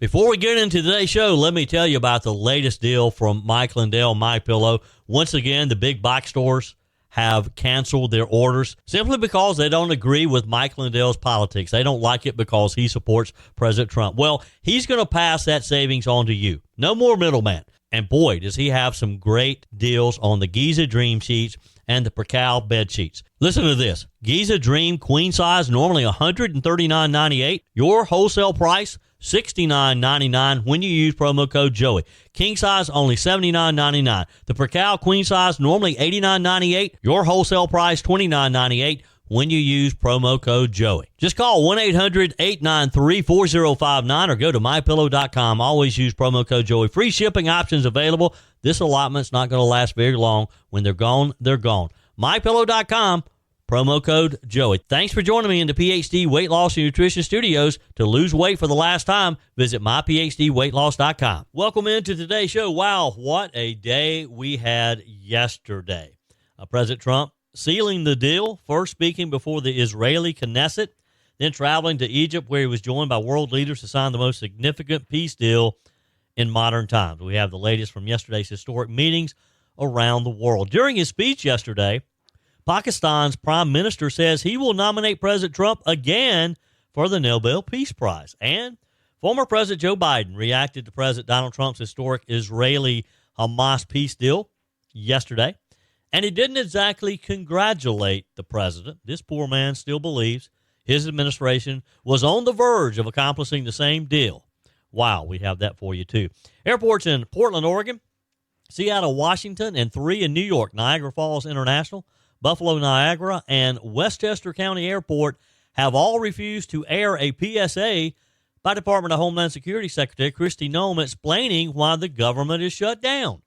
Before we get into today's show, let me tell you about the latest deal from Mike Lindell, MyPillow. Once again, the big box stores have canceled their orders simply because they don't agree with Mike Lindell's politics. They don't like it because he supports President Trump. Well, he's going to pass that savings on to you. No more middleman. And boy, does he have some great deals on the Giza Dream sheets and the Percal bed sheets. Listen to this. Giza Dream queen size, normally $139.98. Your wholesale price, $69.99 when you use promo code Joey. King size, only $79.99. The Percal queen size, normally $89.98. Your wholesale price, $29.98 when you use promo code Joey. Just call 1-800-893-4059 or go to mypillow.com. Always use promo code Joey. Free shipping options available. This allotment's not going to last very long. When they're gone, they're gone. mypillow.com. Promo code Joey. Thanks for joining me in the PhD Weight Loss and Nutrition Studios. To lose weight for the last time, visit myphdweightloss.com. Welcome into today's show. Wow, what a day we had yesterday. President Trump sealing the deal, first speaking before the Israeli Knesset, then traveling to Egypt where he was joined by world leaders to sign the most significant peace deal in modern times. We have the latest from yesterday's historic meetings around the world. During his speech yesterday, Pakistan's prime minister says he will nominate President Trump again for the Nobel Peace Prize. And former President Joe Biden reacted to President Donald Trump's historic Israeli-Hamas peace deal yesterday. And he didn't exactly congratulate the president. This poor man still believes his administration was on the verge of accomplishing the same deal. Wow, we have that for you, too. Airports in Portland, Oregon, Seattle, Washington, and 3 in New York, Niagara Falls International, Buffalo, Niagara, and Westchester County Airport have all refused to air a PSA by Department of Homeland Security Secretary Kristi Noem explaining why the government is shut down.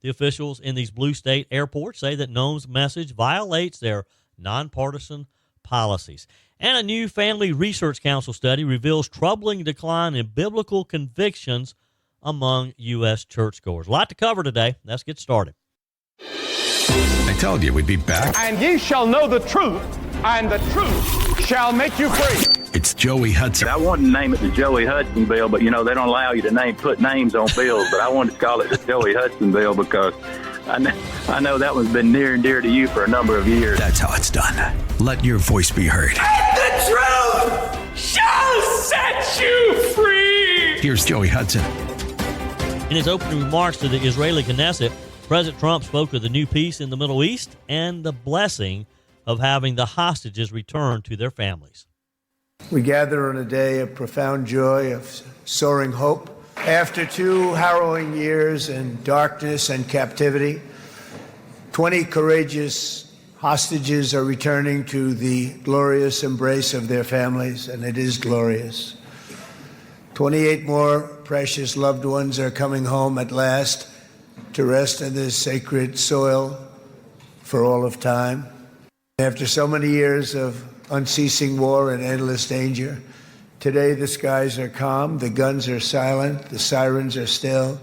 The officials in these blue state airports say that Noem's message violates their nonpartisan policies. And a new Family Research Council study reveals troubling decline in biblical convictions among U.S. churchgoers. A lot to cover today. Let's get started. I told you we'd be back. And ye shall know the truth, and the truth shall make you free. It's Joey Hudson. I wanted to name it the Joey Hudson bill, but, they don't allow you to put names on bills. But I wanted to call it the Joey Hudson bill because I know that one's been near and dear to you for a number of years. That's how it's done. Let your voice be heard. And the truth shall set you free. Here's Joey Hudson. In his opening remarks to the Israeli Knesset, President Trump spoke of the new peace in the Middle East and the blessing of having the hostages returned to their families. We gather on a day of profound joy, of soaring hope. After 2 harrowing years in darkness and captivity, 20 courageous hostages are returning to the glorious embrace of their families, and it is glorious. 28 more precious loved ones are coming home at last to rest in this sacred soil for all of time. After so many years of unceasing war and endless danger, today the skies are calm, the guns are silent, the sirens are still,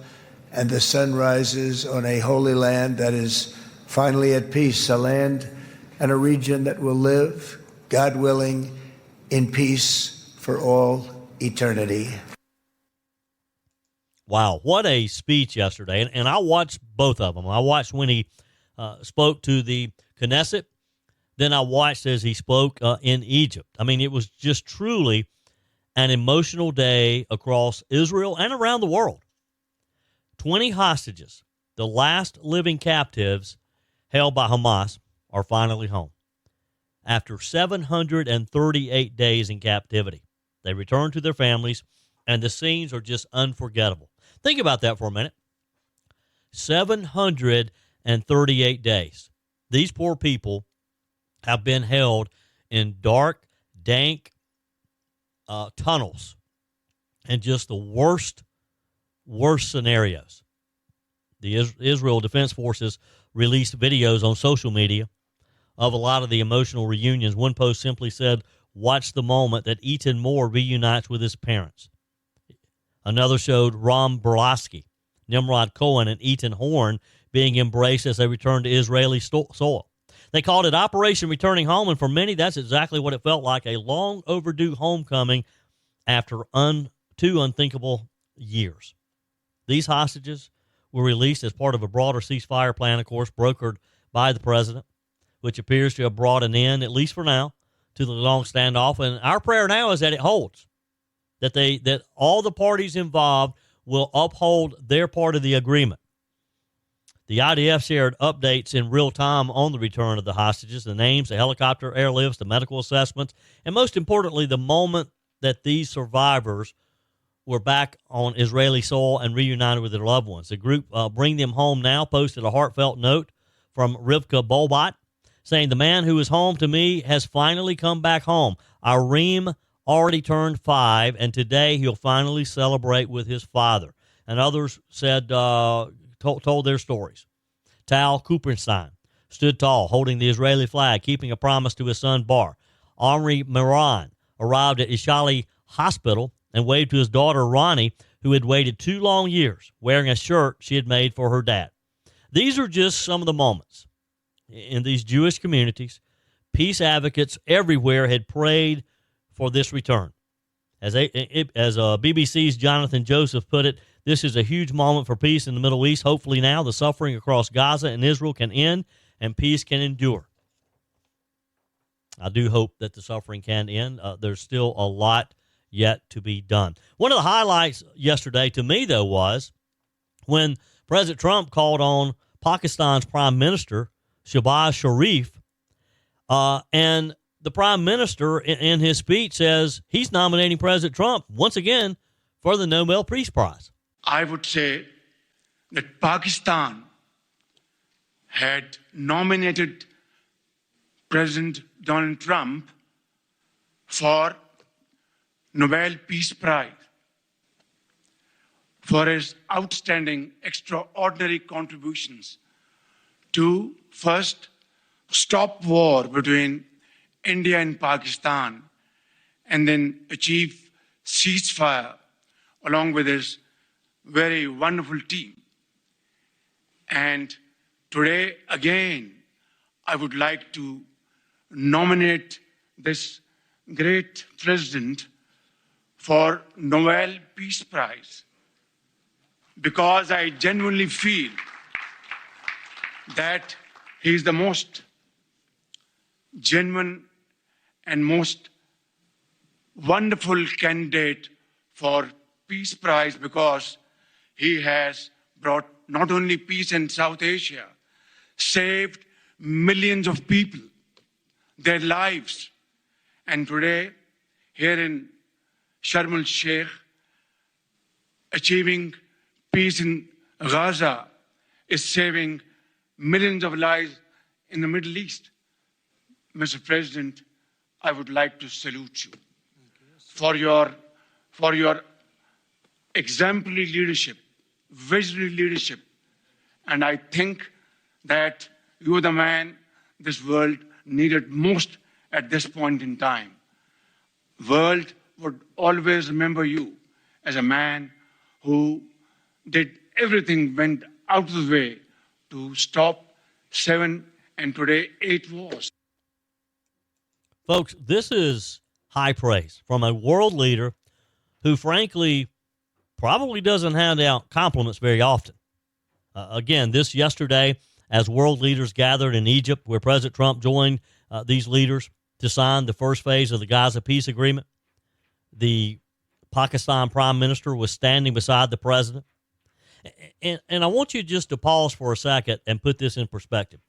and the sun rises on a holy land that is finally at peace, a land and a region that will live, God willing, in peace for all eternity. Wow, what a speech yesterday. And I watched both of them. I watched when he spoke to the Knesset. Then I watched as he spoke in Egypt. I mean, it was just truly an emotional day across Israel and around the world. 20 hostages, the last living captives held by Hamas, are finally home. After 738 days in captivity, they returned to their families, and the scenes are just unforgettable. Think about that for a minute. 738 days. These poor people have been held in dark, dank tunnels and just the worst scenarios. The Israel Defense Forces released videos on social media of a lot of the emotional reunions. One post simply said, "Watch the moment that Ethan Moore reunites with his parents." Another showed Ram Berlasky, Nimrod Cohen, and Ethan Horn being embraced as they returned to Israeli soil. They called it Operation Returning Home, and for many, that's exactly what it felt like, a long overdue homecoming after 2 unthinkable years. These hostages were released as part of a broader ceasefire plan, of course, brokered by the president, which appears to have brought an end, at least for now, to the long standoff. And our prayer now is that it holds, that all the parties involved will uphold their part of the agreement. The IDF shared updates in real time on the return of the hostages, the names, the helicopter airlifts, the medical assessments, and most importantly, the moment that these survivors were back on Israeli soil and reunited with their loved ones. The group Bring Them Home Now posted a heartfelt note from Rivka Bolbot saying, "The man who is home to me has finally come back home. Our Reem already turned 5, and today he'll finally celebrate with his father." And others said, told their stories. Tal Kuprinstein stood tall, holding the Israeli flag, keeping a promise to his son Bar. Omri Miran arrived at Ishali Hospital and waved to his daughter Ronnie, who had waited 2 long years, wearing a shirt she had made for her dad. These are just some of the moments in these Jewish communities. Peace advocates everywhere had prayed for this return. As BBC's Jonathan Joseph put it, this is a huge moment for peace in the Middle East. Hopefully now the suffering across Gaza and Israel can end and peace can endure. I do hope that the suffering can end. There's still a lot yet to be done. One of the highlights yesterday to me, though, was when President Trump called on Pakistan's Prime Minister, Shehbaz Sharif, and the Prime Minister in his speech says he's nominating President Trump once again for the Nobel Peace Prize. I would say that Pakistan had nominated President Donald Trump for Nobel Peace Prize for his outstanding, extraordinary contributions to first stop war between India and Pakistan and then achieve ceasefire along with his very wonderful team. And today, again, I would like to nominate this great president for Nobel Peace Prize because I genuinely feel that he is the most genuine and most wonderful candidate for Peace Prize because he has brought not only peace in South Asia, saved millions of people, their lives. And today, here in Sharm el-Sheikh, achieving peace in Gaza is saving millions of lives in the Middle East. Mr. President, I would like to salute you for your exemplary leadership, visionary leadership. And I think that you are the man this world needed most at this point in time. World would always remember you as a man who did everything, went out of the way to stop 7 and today 8 wars. Folks, this is high praise from a world leader who, frankly, probably doesn't hand out compliments very often. Again, this yesterday, as world leaders gathered in Egypt, where President Trump joined these leaders to sign the first phase of the Gaza peace agreement, the Pakistan Prime Minister was standing beside the president. And I want you just to pause for a second and put this in perspective.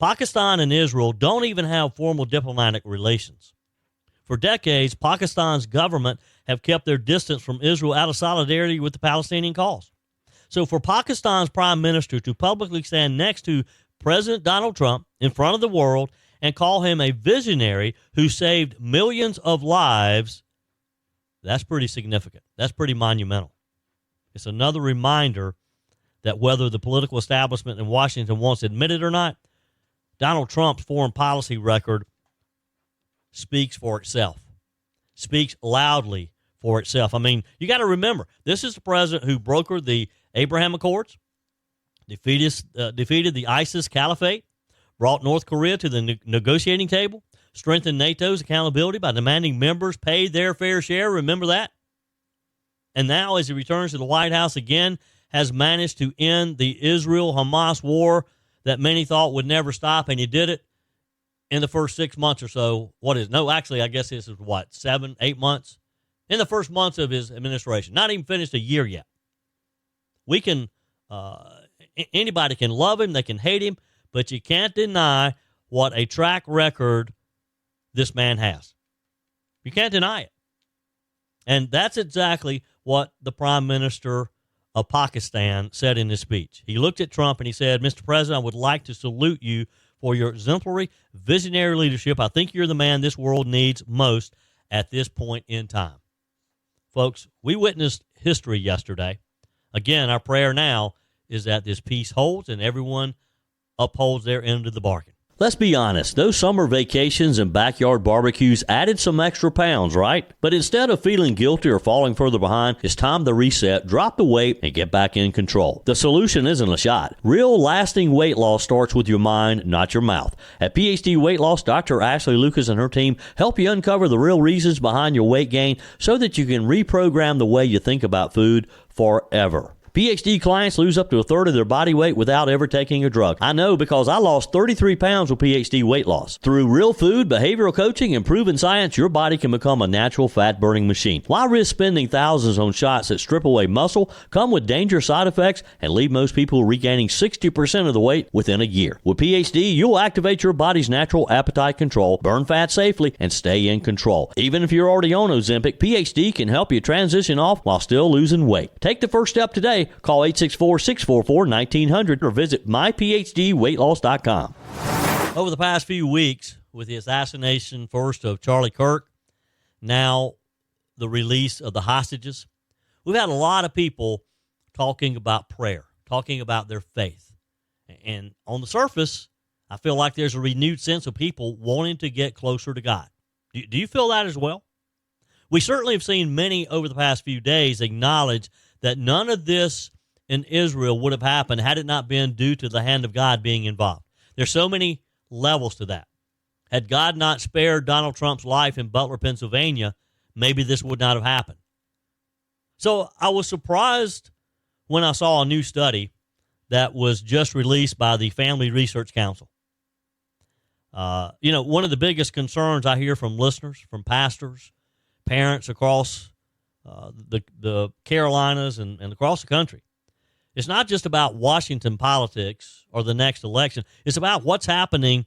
Pakistan and Israel don't even have formal diplomatic relations. For decades, Pakistan's government have kept their distance from Israel out of solidarity with the Palestinian cause. So for Pakistan's prime minister to publicly stand next to President Donald Trump in front of the world and call him a visionary who saved millions of lives, that's pretty significant. That's pretty monumental. It's another reminder that whether the political establishment in Washington wants to admit it or not, Donald Trump's foreign policy record speaks for itself, speaks loudly for itself. I mean, you got to remember, this is the president who brokered the Abraham Accords, defeated the ISIS caliphate, brought North Korea to the negotiating table, strengthened NATO's accountability by demanding members pay their fair share. Remember that? And now, as he returns to the White House again, has managed to end the Israel-Hamas war that many thought would never stop, and he did it in the first 6 months or so. I guess this is 7, 8 months? In the first months of his administration. Not even finished a year yet. We can, anybody can love him, they can hate him, but you can't deny what a track record this man has. You can't deny it. And that's exactly what the Prime Minister of Pakistan said in his speech. He looked at Trump and he said, Mr. President, I would like to salute you for your exemplary, visionary leadership. I think you're the man this world needs most at this point in time. Folks, we witnessed history yesterday. Again, our prayer now is that this peace holds and everyone upholds their end of the bargain. Let's be honest, those summer vacations and backyard barbecues added some extra pounds, right? But instead of feeling guilty or falling further behind, it's time to reset, drop the weight, and get back in control. The solution isn't a shot. Real lasting weight loss starts with your mind, not your mouth. At PhD Weight Loss, Dr. Ashley Lucas and her team help you uncover the real reasons behind your weight gain so that you can reprogram the way you think about food forever. PhD clients lose up to a third of their body weight without ever taking a drug. I know because I lost 33 pounds with PhD Weight Loss. Through real food, behavioral coaching, and proven science, your body can become a natural fat-burning machine. Why risk spending thousands on shots that strip away muscle, come with dangerous side effects, and leave most people regaining 60% of the weight within a year? With PhD, you'll activate your body's natural appetite control, burn fat safely, and stay in control. Even if you're already on Ozempic, PhD can help you transition off while still losing weight. Take the first step today. Call 864-644-1900 or visit myphdweightloss.com. Over the past few weeks, with the assassination first of Charlie Kirk, now the release of the hostages, we've had a lot of people talking about prayer, talking about their faith. And on the surface, I feel like there's a renewed sense of people wanting to get closer to God. Do you feel that as well? We certainly have seen many over the past few days acknowledge that none of this in Israel would have happened had it not been due to the hand of God being involved. There's so many levels to that. Had God not spared Donald Trump's life in Butler, Pennsylvania, maybe this would not have happened. So I was surprised when I saw a new study that was just released by the Family Research Council. One of the biggest concerns I hear from listeners, from pastors, parents across the Carolinas and across the country, it's not just about Washington politics or the next election. It's about what's happening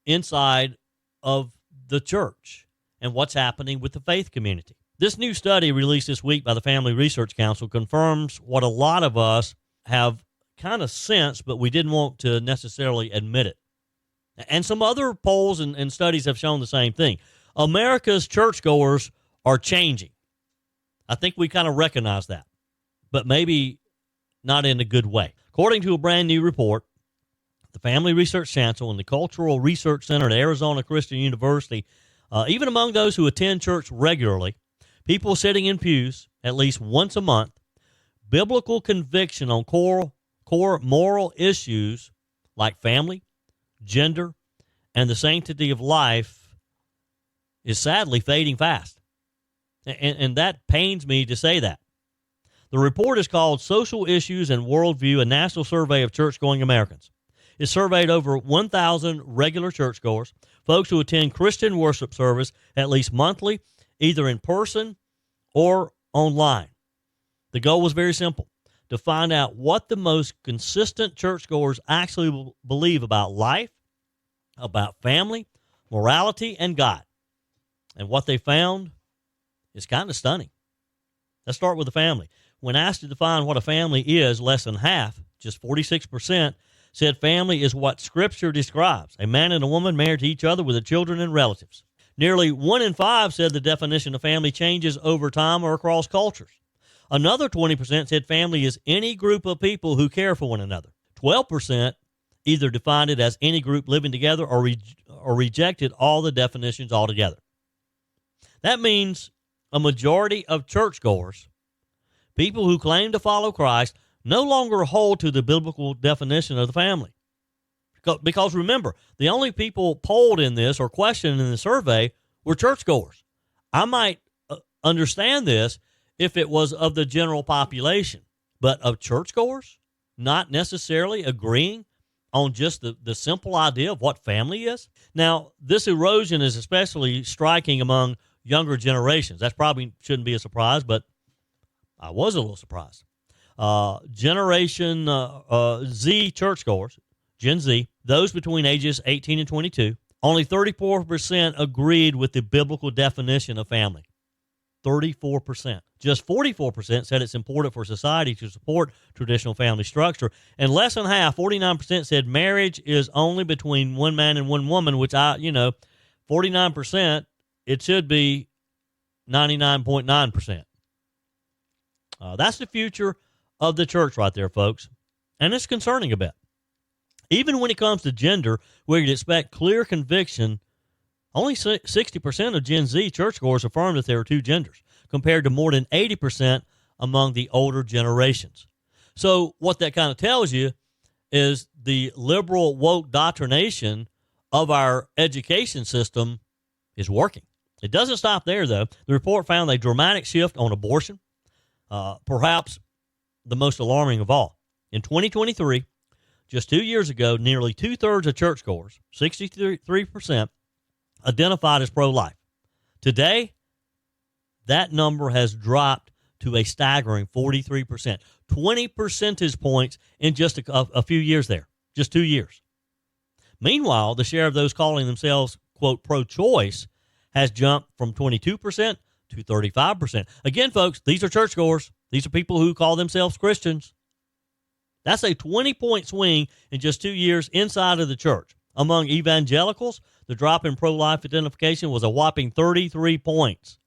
inside of the church and what's happening with the faith community. This new study released this week by the Family Research Council confirms what a lot of us have kind of sensed, but we didn't want to necessarily admit it. And some other polls and studies have shown the same thing. America's churchgoers are changing. I think we kind of recognize that, but maybe not in a good way. According to a brand new report, the Family Research Council and the Cultural Research Center at Arizona Christian University, even among those who attend church regularly, people sitting in pews at least once a month, biblical conviction on core moral issues like family, gender, and the sanctity of life is sadly fading fast. And that pains me to say that. The report is called Social Issues and Worldview, a national survey of church-going Americans. It surveyed over 1,000 regular churchgoers, folks who attend Christian worship service at least monthly, either in person or online. The goal was very simple, to find out what the most consistent churchgoers actually believe about life, about family, morality, and God. And what they found is kind of stunning. Let's start with the family. When asked to define what a family is, less than half, just 46%, said family is what Scripture describes, a man and a woman married to each other with their children and relatives. Nearly 1 in 5 said the definition of family changes over time or across cultures. Another 20% said family is any group of people who care for one another. 12% either defined it as any group living together or rejected all the definitions altogether. That means a majority of churchgoers, people who claim to follow Christ, no longer hold to the biblical definition of the family. Because remember, the only people polled in this or questioned in the survey were churchgoers. I might understand this if it was of the general population, but of churchgoers not necessarily agreeing on just the simple idea of what family is. Now, this erosion is especially striking among younger generations. That probably shouldn't be a surprise, but I was a little surprised. Generation Z churchgoers, Gen Z, those between ages 18 and 22, only 34% agreed with the biblical definition of family. 34%. Just 44% said it's important for society to support traditional family structure. And less than half, 49%, said marriage is only between one man and one woman, which 49%, it should be 99.9%. That's the future of the church right there, folks. And it's concerning a bit. Even when it comes to gender, where you'd expect clear conviction, only 60% of Gen Z churchgoers affirm that there are two genders, compared to more than 80% among the older generations. So what that kind of tells you is the liberal woke doctrination of our education system is working. It doesn't stop there, though. The report found a dramatic shift on abortion, perhaps the most alarming of all. In 2023, just 2 years ago, nearly two-thirds of churchgoers, 63%, identified as pro-life. Today, that number has dropped to a staggering 43%, 20 percentage points in just a few years there, just 2 years. Meanwhile, the share of those calling themselves, quote, pro-choice has jumped from 22% to 35%. Again, folks, these are churchgoers. These are people who call themselves Christians. That's a 20-point swing in just 2 years inside of the church. Among evangelicals, the drop in pro-life identification was a whopping 33 points.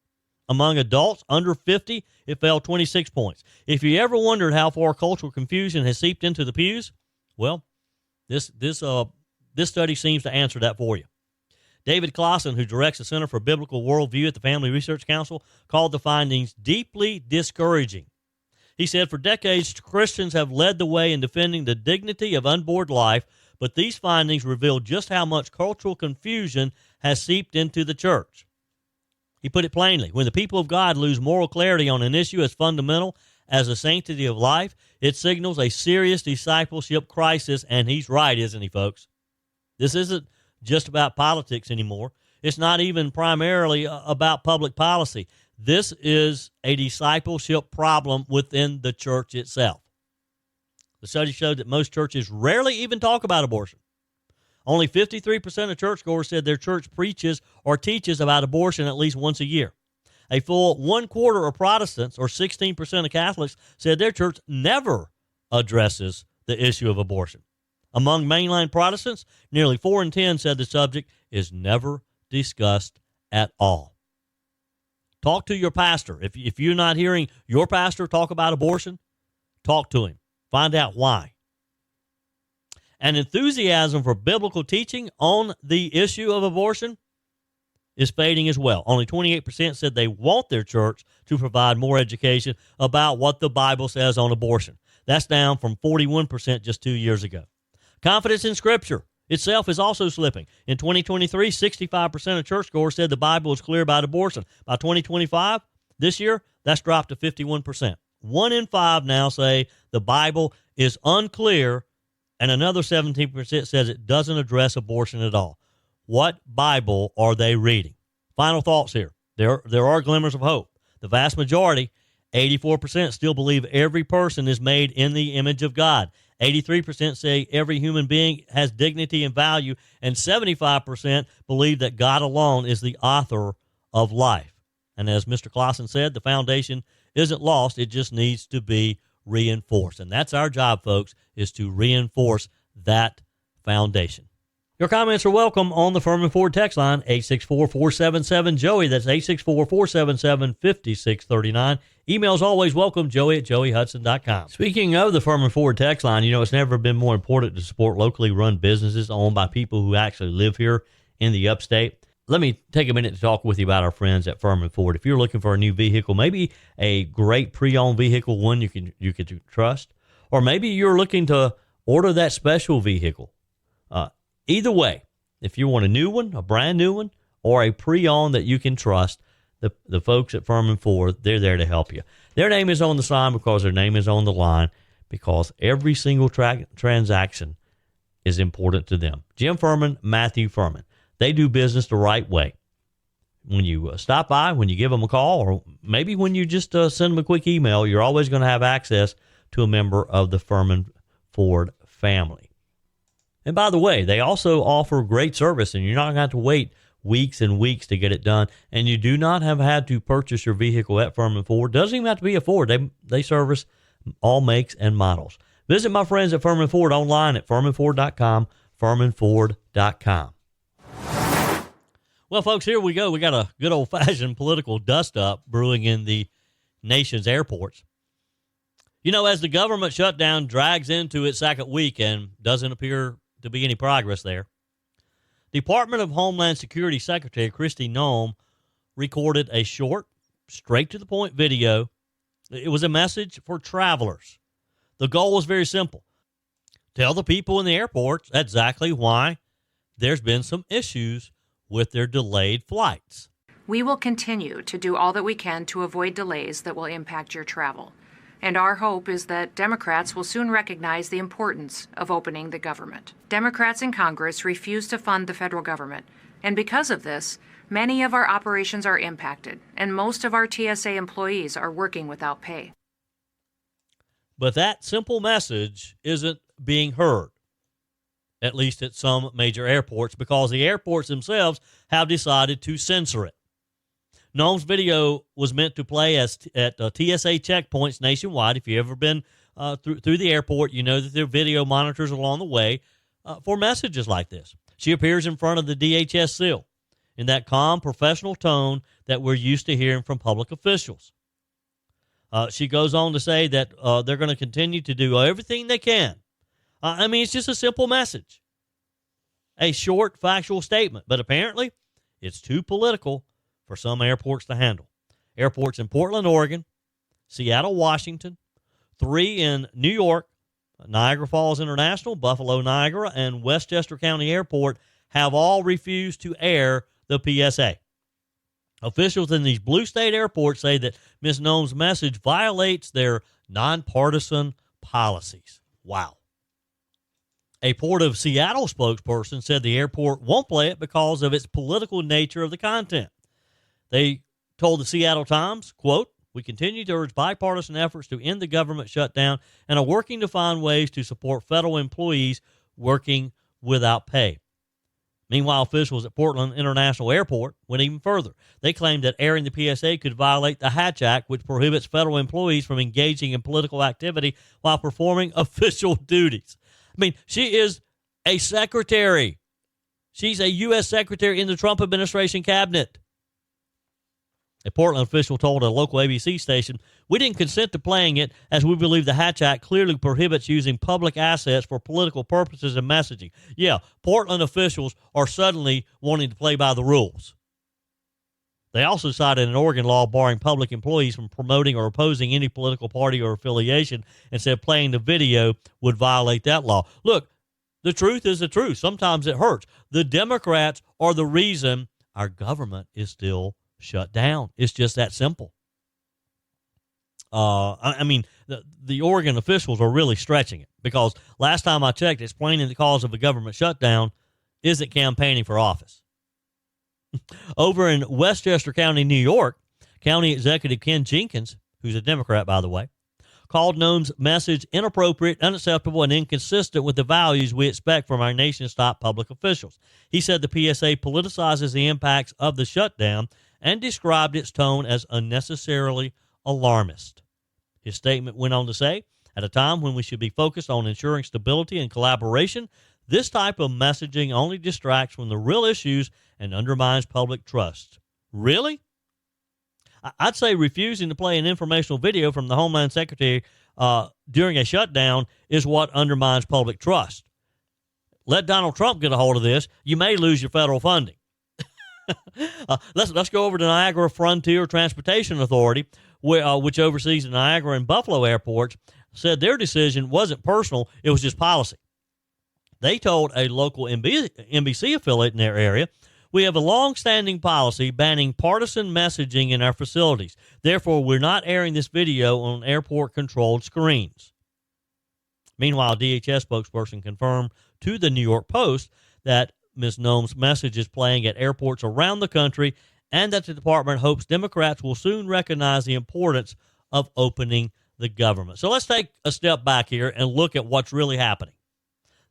Among adults under 50, it fell 26 points. If you ever wondered how far cultural confusion has seeped into the pews, well, this study seems to answer that for you. David Clausen, who directs the Center for Biblical Worldview at the Family Research Council, called the findings deeply discouraging. He said, for decades, Christians have led the way in defending the dignity of unborn life, but these findings reveal just how much cultural confusion has seeped into the church. He put it plainly, when the people of God lose moral clarity on an issue as fundamental as the sanctity of life, it signals a serious discipleship crisis, and he's right, isn't he, folks? This isn't just about politics anymore. It's not even primarily about public policy. This is a discipleship problem within the church itself. The study showed that most churches rarely even talk about abortion. Only 53% of churchgoers said their church preaches or teaches about abortion at least once a year. A full 1/4 of Protestants, or 16% of Catholics, said their church never addresses the issue of abortion. Among mainline Protestants, nearly 4 in 10 said the subject is never discussed at all. Talk to your pastor. If you're not hearing your pastor talk about abortion, talk to him. Find out why. And enthusiasm for biblical teaching on the issue of abortion is fading as well. Only 28% said they want their church to provide more education about what the Bible says on abortion. That's down from 41% just 2 years ago. Confidence in Scripture itself is also slipping. In 2023, 65% of churchgoers said the Bible is clear about abortion. By 2025, this year, that's dropped to 51%. 1 in 5 now say the Bible is unclear, and another 17% says it doesn't address abortion at all. What Bible are they reading? Final thoughts here. There are glimmers of hope. The vast majority, 84%, still believe every person is made in the image of God. 83% say every human being has dignity and value, and 75% believe that God alone is the author of life. And as Mr. Clausen said, the foundation isn't lost. It just needs to be reinforced. And that's our job, folks, is to reinforce that foundation. Your comments are welcome on the Furman Ford text line, 864-477-JOEY. That's 864-477-5639. Emails always welcome, joey@joeyhudson.com. Speaking of the Furman Ford text line, it's never been more important to support locally run businesses owned by people who actually live here in the upstate. Let me take a minute to talk with you about our friends at Furman Ford. If you're looking for a new vehicle, maybe a great pre-owned vehicle, one you can trust, or maybe you're looking to order that special vehicle. Either way, if you want a new one, a brand new one, or a pre-owned that you can trust, the folks at Furman Ford, they're there to help you. Their name is on the sign because their name is on the line, because every single transaction is important to them. Jim Furman, Matthew Furman. They do business the right way. When you stop by, when you give them a call, or maybe when you just send them a quick email, you're always going to have access to a member of the Furman Ford family. And by the way, they also offer great service, and you're not going to have to wait weeks and weeks to get it done. And you do not have had to purchase your vehicle at Furman Ford. Doesn't even have to be a Ford. They service all makes and models. Visit my friends at Furman Ford online at furmanford.com, furmanford.com. Well, folks, here we go. We got a good old-fashioned political dust-up brewing in the nation's airports. You know, as the government shutdown drags into its second week and doesn't appear to be any progress there, Department of Homeland Security Secretary Kristi Noem recorded a short, straight-to-the-point video. It was a message for travelers. The goal was very simple. Tell the people in the airports exactly why there's been some issues with their delayed flights. We will continue to do all that we can to avoid delays that will impact your travel. And our hope is that Democrats will soon recognize the importance of opening the government. Democrats in Congress refuse to fund the federal government, and because of this, many of our operations are impacted, and most of our TSA employees are working without pay. But that simple message isn't being heard, at least at some major airports, because the airports themselves have decided to censor it. Noem's video was meant to play at TSA checkpoints nationwide. If you've ever been through the airport, you know that there are video monitors along the way for messages like this. She appears in front of the DHS seal in that calm, professional tone that we're used to hearing from public officials. She goes on to say that they're going to continue to do everything they can. It's just a simple message, a short, factual statement, but apparently it's too political for some airports to handle. Airports in Portland, Oregon, Seattle, Washington, 3 in New York, Niagara Falls International, Buffalo, Niagara, and Westchester County Airport have all refused to air the PSA. Officials in these blue state airports say that Ms. Noem's message violates their nonpartisan policies. Wow. A Port of Seattle spokesperson said the airport won't play it because of its political nature of the content. They told the Seattle Times, quote, "We continue to urge bipartisan efforts to end the government shutdown and are working to find ways to support federal employees working without pay." Meanwhile, officials at Portland International Airport went even further. They claimed that airing the PSA could violate the Hatch Act, which prohibits federal employees from engaging in political activity while performing official duties. She is a secretary. She's a U.S. secretary in the Trump administration cabinet. A Portland official told a local ABC station, "We didn't consent to playing it as we believe the Hatch Act clearly prohibits using public assets for political purposes and messaging." Yeah, Portland officials are suddenly wanting to play by the rules. They also cited an Oregon law barring public employees from promoting or opposing any political party or affiliation and said playing the video would violate that law. Look, the truth is the truth. Sometimes it hurts. The Democrats are the reason our government is still shut down. It's just that simple. The Oregon officials are really stretching it because last time I checked, explaining the cause of a government shutdown isn't campaigning for office. Over in Westchester County, New York, County Executive Ken Jenkins, who's a Democrat, by the way, called Noem's message inappropriate, unacceptable, and inconsistent with the values we expect from our nation's top public officials. He said the PSA politicizes the impacts of the shutdown and described its tone as unnecessarily alarmist. His statement went on to say, "At a time when we should be focused on ensuring stability and collaboration, this type of messaging only distracts from the real issues and undermines public trust." Really? I'd say refusing to play an informational video from the Homeland Secretary during a shutdown is what undermines public trust. Let Donald Trump get a hold of this. You may lose your federal funding. Let's go over to Niagara Frontier Transportation Authority, which oversees the Niagara and Buffalo airports, said their decision wasn't personal, it was just policy. They told a local NBC affiliate in their area, We have a long-standing policy banning partisan messaging in our facilities. Therefore, we're not airing this video on airport-controlled screens. Meanwhile, DHS spokesperson confirmed to the New York Post that Ms. Noem's message is playing at airports around the country and that the department hopes Democrats will soon recognize the importance of opening the government. So let's take a step back here and look at what's really happening.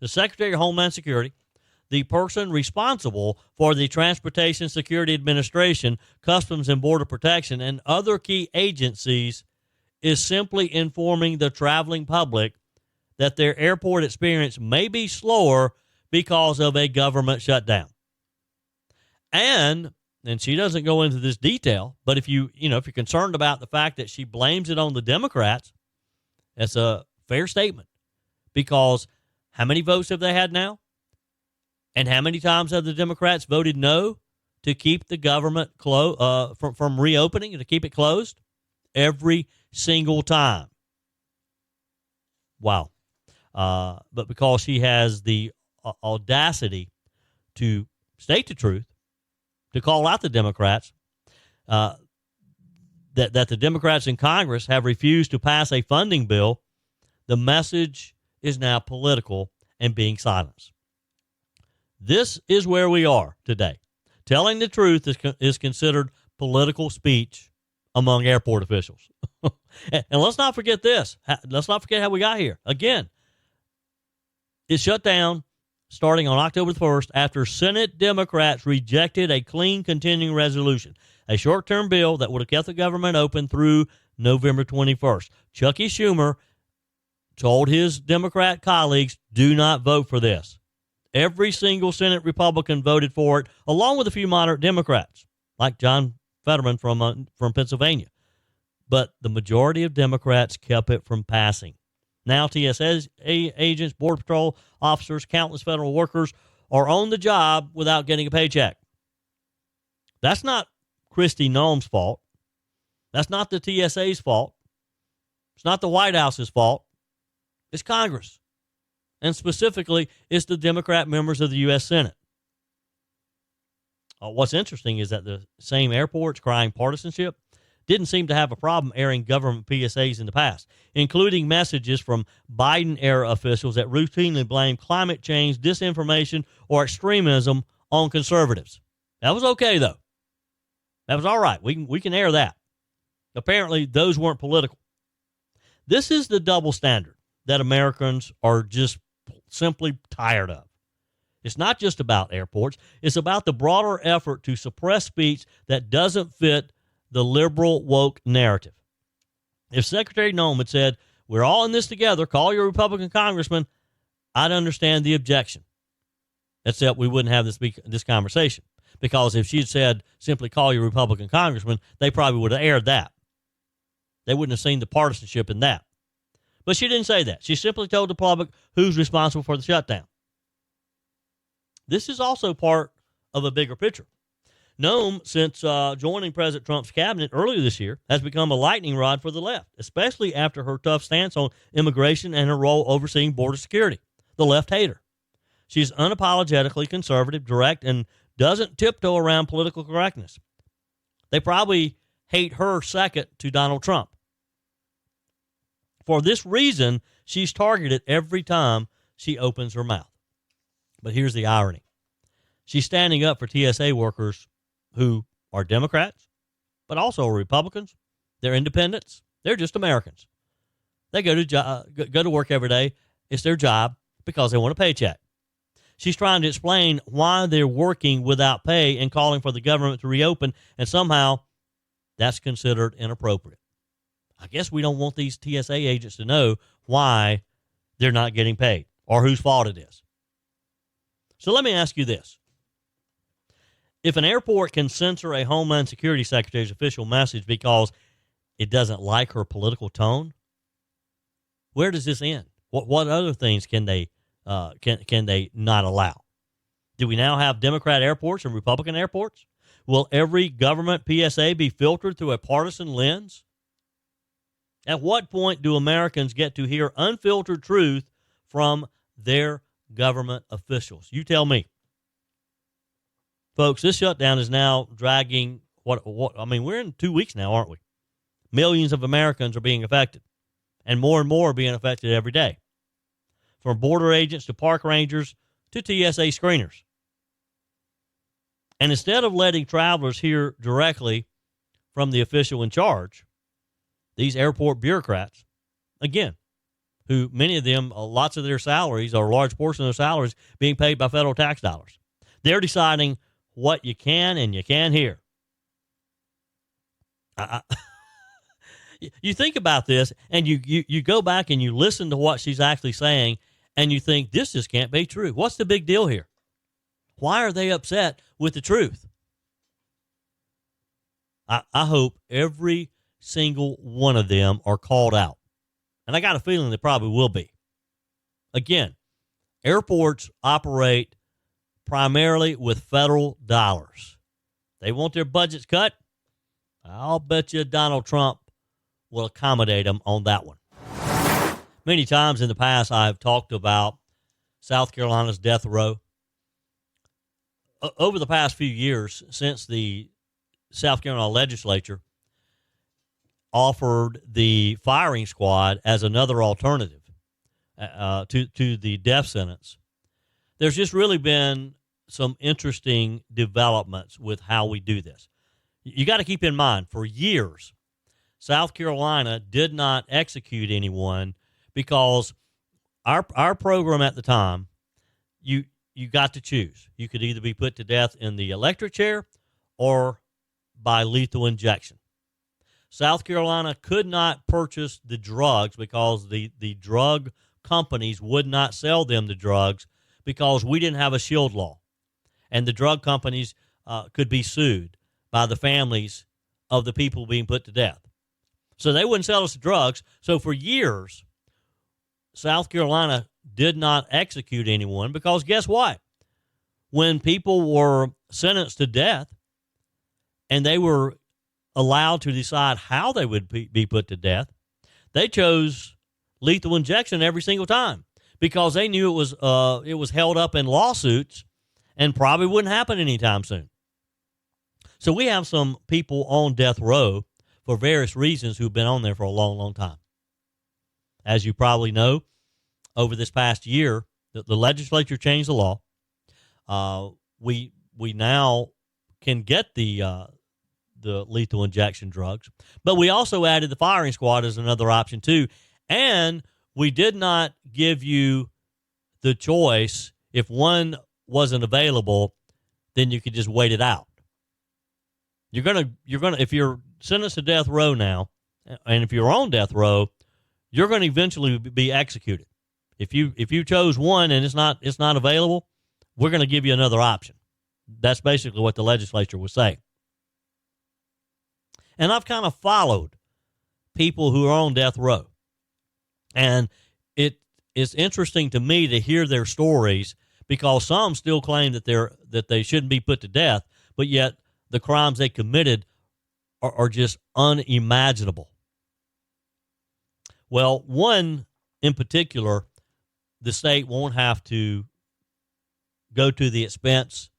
The Secretary of Homeland Security, the person responsible for the Transportation Security Administration, Customs and Border Protection, and other key agencies, is simply informing the traveling public that their airport experience may be slower because of a government shutdown. And she doesn't go into this detail, but if you're concerned about the fact that she blames it on the Democrats, that's a fair statement, because how many votes have they had now? And how many times have the Democrats voted no to keep the government from reopening and to keep it closed? Every single time. Wow. But because she has the audacity to state the truth, to call out the Democrats, that the Democrats in Congress have refused to pass a funding bill, the message is now political and being silenced. This is where we are today. Telling the truth is considered political speech among airport officials. And let's not forget this. Let's not forget how we got here. Again, it shut down starting on October the 1st after Senate Democrats rejected a clean continuing resolution, a short-term bill that would have kept the government open through November 21st. Chucky Schumer told his Democrat colleagues, do not vote for this. Every single Senate Republican voted for it, along with a few moderate Democrats, like John Fetterman from Pennsylvania. But the majority of Democrats kept it from passing. Now TSA agents, Border Patrol officers, countless federal workers are on the job without getting a paycheck. That's not Kristi Noem's fault. That's not the TSA's fault. It's not the White House's fault. It's Congress. And specifically, it's the Democrat members of the U.S. Senate. What's interesting is that the same airports crying partisanship didn't seem to have a problem airing government PSAs in the past, including messages from Biden-era officials that routinely blame climate change, disinformation, or extremism on conservatives. That was okay, though. That was all right. We can air that. Apparently, those weren't political. This is the double standard that Americans are just simply tired of. It's not just about airports. It's about the broader effort to suppress speech that doesn't fit the liberal woke narrative. If Secretary Noem had said, we're all in this together, call your Republican congressman, I'd understand the objection. Except we wouldn't have this conversation. Because if she'd said, simply call your Republican congressman, they probably would have aired that. They wouldn't have seen the partisanship in that. But she didn't say that. She simply told the public who's responsible for the shutdown. This is also part of a bigger picture. Noem, since joining President Trump's cabinet earlier this year, has become a lightning rod for the left, especially after her tough stance on immigration and her role overseeing border security. The left hate her. She's unapologetically conservative, direct, and doesn't tiptoe around political correctness. They probably hate her second to Donald Trump. For this reason, she's targeted every time she opens her mouth. But here's the irony. She's standing up for TSA workers who are Democrats, but also Republicans. They're independents. They're just Americans. They go to work every day. It's their job because they want a paycheck. She's trying to explain why they're working without pay and calling for the government to reopen, and somehow that's considered inappropriate. I guess we don't want these TSA agents to know why they're not getting paid or whose fault it is. So let me ask you this. If an airport can censor a Homeland Security Secretary's official message because it doesn't like her political tone, where does this end? What other things can they not allow? Do we now have Democrat airports and Republican airports? Will every government PSA be filtered through a partisan lens? At what point do Americans get to hear unfiltered truth from their government officials? You tell me. Folks, this shutdown is now dragging we're in 2 weeks now, aren't we? Millions of Americans are being affected, and more are being affected every day. From border agents to park rangers to TSA screeners. And instead of letting travelers hear directly from the official in charge, these airport bureaucrats, again, who many of them, lots of their salaries or a large portion of their salaries being paid by federal tax dollars, they're deciding what you can and you can't hear. You think about this, and you go back and you listen to what she's actually saying, and you think, this just can't be true. What's the big deal here? Why are they upset with the truth? I hope every single one of them are called out. And I got a feeling they probably will be. Again, airports operate primarily with federal dollars. They want their budgets cut. I'll bet you Donald Trump will accommodate them on that one. Many times in the past, I've talked about South Carolina's death row. Over the past few years, since the South Carolina legislature offered the firing squad as another alternative to the death sentence, there's just really been some interesting developments with how we do this. You got to keep in mind, for years, South Carolina did not execute anyone because our program at the time, you got to choose. You could either be put to death in the electric chair or by lethal injection. South Carolina could not purchase the drugs because the drug companies would not sell them the drugs because we didn't have a shield law. And the drug companies could be sued by the families of the people being put to death. So they wouldn't sell us the drugs. So for years, South Carolina did not execute anyone because guess what? When people were sentenced to death and they were allowed to decide how they would be put to death, they chose lethal injection every single time because they knew it was held up in lawsuits and probably wouldn't happen anytime soon. So we have some people on death row for various reasons who've been on there for a long, long time. As you probably know, over this past year, the legislature changed the law. We now can get the lethal injection drugs, but we also added the firing squad as another option too. And we did not give you the choice. If one wasn't available, then you could just wait it out. You're gonna if you're sentenced to death row now, and if you're on death row, you're going to eventually be executed. If you chose one and it's not available, we're going to give you another option. That's basically what the legislature was saying. And I've kind of followed people who are on death row, and it is interesting to me to hear their stories because some still claim that they shouldn't be put to death, but yet the crimes they committed are just unimaginable. Well, one in particular, the state won't have to go to the expense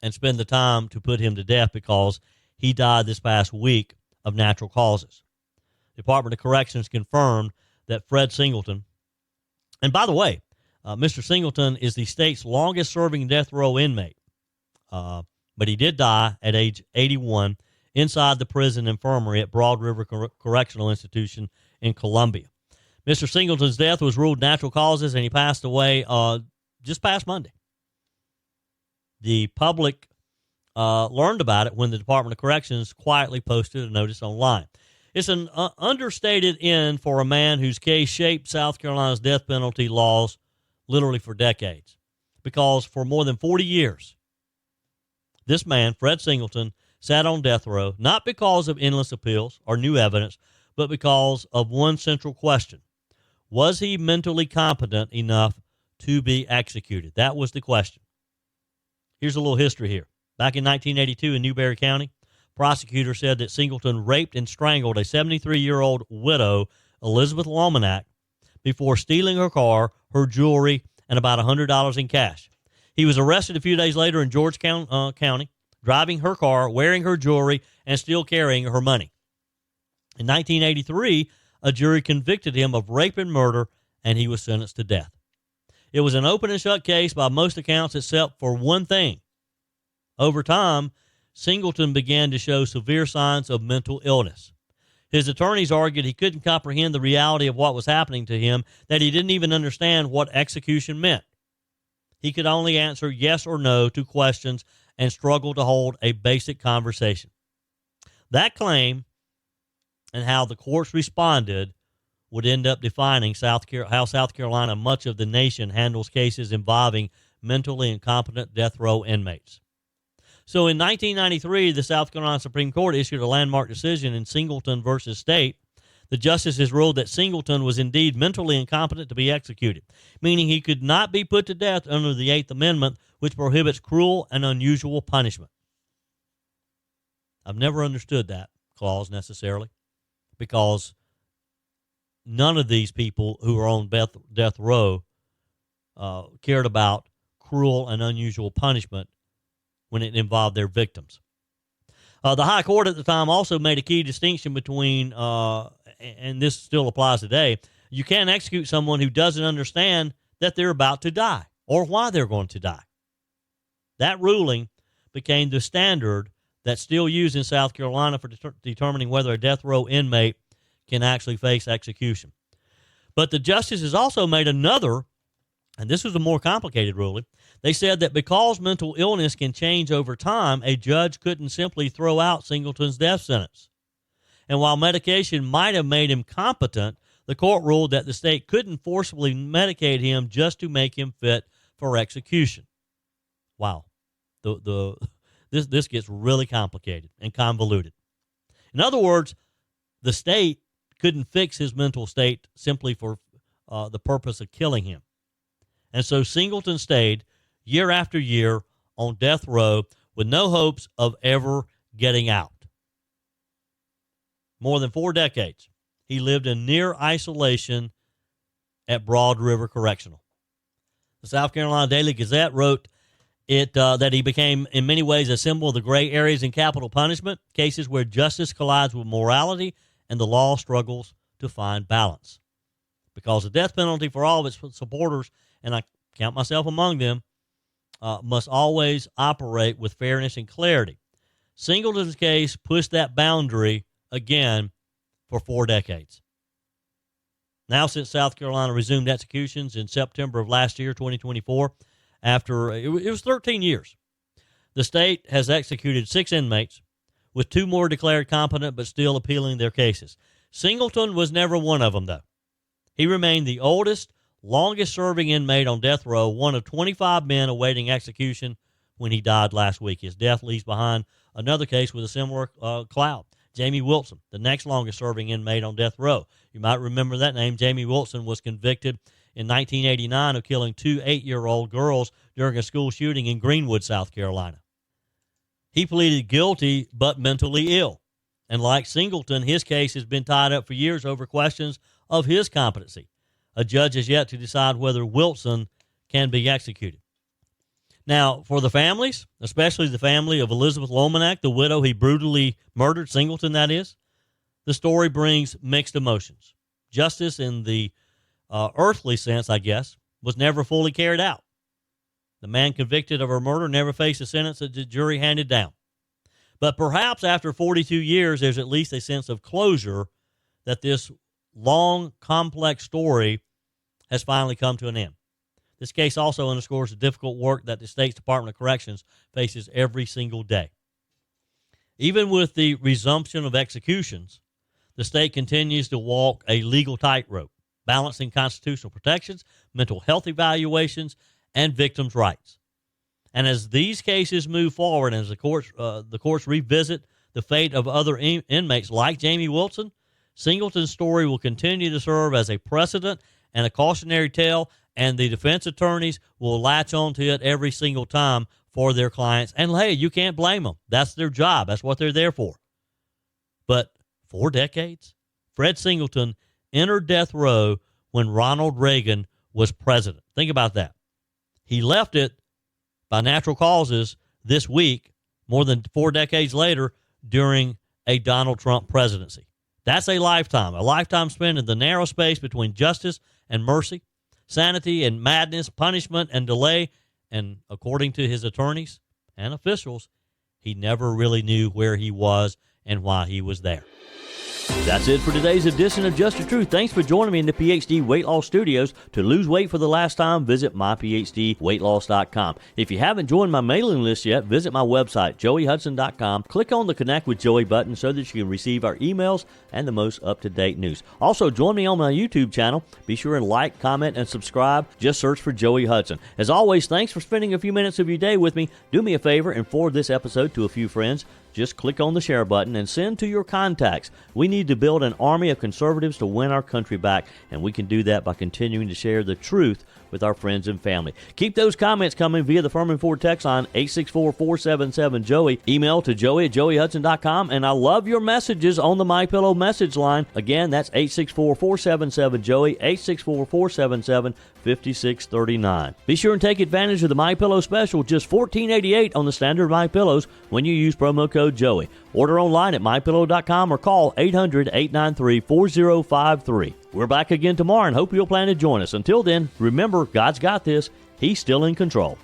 and spend the time to put him to death because he died this past week of natural causes. The Department of Corrections confirmed that Fred Singleton, and by the way, Mr. Singleton is the state's longest-serving death row inmate, but he did die at age 81 inside the prison infirmary at Broad River Correctional Institution in Columbia. Mr. Singleton's death was ruled natural causes, and he passed away just past Monday. The public learned about it when the Department of Corrections quietly posted a notice online. It's an understated end for a man whose case shaped South Carolina's death penalty laws literally for decades. Because for more than 40 years, this man, Fred Singleton, sat on death row, not because of endless appeals or new evidence, but because of one central question. Was he mentally competent enough to be executed? That was the question. Here's a little history here. Back in 1982 in Newberry County, prosecutors said that Singleton raped and strangled a 73-year-old widow, Elizabeth Lominack, before stealing her car, her jewelry, and about $100 in cash. He was arrested a few days later in George County, driving her car, wearing her jewelry, and still carrying her money. In 1983, a jury convicted him of rape and murder, and he was sentenced to death. It was an open and shut case by most accounts except for one thing. Over time, Singleton began to show severe signs of mental illness. His attorneys argued he couldn't comprehend the reality of what was happening to him, that he didn't even understand what execution meant. He could only answer yes or no to questions and struggled to hold a basic conversation. That claim and how the courts responded would end up defining how South Carolina, much of the nation, handles cases involving mentally incompetent death row inmates. So in 1993, the South Carolina Supreme Court issued a landmark decision in Singleton versus State. The justices ruled that Singleton was indeed mentally incompetent to be executed, meaning he could not be put to death under the Eighth Amendment, which prohibits cruel and unusual punishment. I've never understood that clause necessarily, because none of these people who are on death row cared about cruel and unusual punishment when it involved their victims. The High Court at the time also made a key distinction between, and this still applies today, you can't execute someone who doesn't understand that they're about to die or why they're going to die. That ruling became the standard that's still used in South Carolina for determining whether a death row inmate can actually face execution. But the justices also made another, and this was a more complicated ruling. They said that because mental illness can change over time, a judge couldn't simply throw out Singleton's death sentence. And while medication might have made him competent, the court ruled that the state couldn't forcibly medicate him just to make him fit for execution. Wow. This gets really complicated and convoluted. In other words, the state couldn't fix his mental state simply for the purpose of killing him. And so Singleton stayed year after year on death row with no hopes of ever getting out. More than 4 decades, he lived in near isolation at Broad River Correctional. The South Carolina Daily Gazette wrote that he became, in many ways, a symbol of the gray areas in capital punishment, cases where justice collides with morality and the law struggles to find balance. Because the death penalty for all of its supporters, and I count myself among them, must always operate with fairness and clarity. Singleton's case pushed that boundary again for 4 decades. Now, since South Carolina resumed executions in September of last year, 2024, after it was 13 years, the state has executed 6 inmates, with 2 more declared competent but still appealing their cases. Singleton was never one of them, though. He remained the oldest, longest-serving inmate on death row, one of 25 men awaiting execution when he died last week. His death leaves behind another case with a similar cloud. Jamie Wilson, the next longest-serving inmate on death row. You might remember that name. Jamie Wilson was convicted in 1989 of killing 2 8-year-old girls during a school shooting in Greenwood, South Carolina. He pleaded guilty but mentally ill. And like Singleton, his case has been tied up for years over questions of his competency. A judge has yet to decide whether Wilson can be executed. Now, for the families, especially the family of Elizabeth Lomanak, the widow he brutally murdered, Singleton that is, the story brings mixed emotions. Justice in the earthly sense, I guess, was never fully carried out. The man convicted of her murder never faced a sentence that the jury handed down. But perhaps after 42 years, there's at least a sense of closure that this long, complex story has finally come to an end. This case also underscores the difficult work that the state's Department of Corrections faces every single day. Even with the resumption of executions, the state continues to walk a legal tightrope, balancing constitutional protections, mental health evaluations, and victims' rights. And as these cases move forward, and as the courts revisit the fate of other inmates like Jamie Wilson, Singleton's story will continue to serve as a precedent and a cautionary tale, and the defense attorneys will latch onto it every single time for their clients. And hey, you can't blame them. That's their job. That's what they're there for. But 4 decades? Fred Singleton entered death row when Ronald Reagan was president. Think about that. He left it by natural causes this week, more than 4 decades later, during a Donald Trump presidency. That's a lifetime spent in the narrow space between justice and mercy, sanity and madness, punishment and delay. And according to his attorneys and officials, he never really knew where he was and why he was there. That's it for today's edition of Just the Truth. Thanks for joining me in the PhD Weight Loss Studios. To lose weight for the last time, visit myphdweightloss.com. If you haven't joined my mailing list yet, visit my website, joeyhudson.com. Click on the Connect with Joey button so that you can receive our emails and the most up-to-date news. Also, join me on my YouTube channel. Be sure and like, comment, and subscribe. Just search for Joey Hudson. As always, thanks for spending a few minutes of your day with me. Do me a favor and forward this episode to a few friends. Just click on the share button and send to your contacts. We need to build an army of conservatives to win our country back, and we can do that by continuing to share the truth with our friends and family. Keep those comments coming via the Furman Ford text line 864-477-JOEY. Email to joey@joeyhudson.com, and I love your messages on the MyPillow message line. Again, that's 864-477-JOEY, 864-477-5639. Be sure and take advantage of the MyPillow special, just $14.88 on the standard MyPillows when you use promo code Joey. Order online at mypillow.com or call 800-893-4053. We're back again tomorrow and hope you'll plan to join us. Until then, remember, God's got this. He's still in control.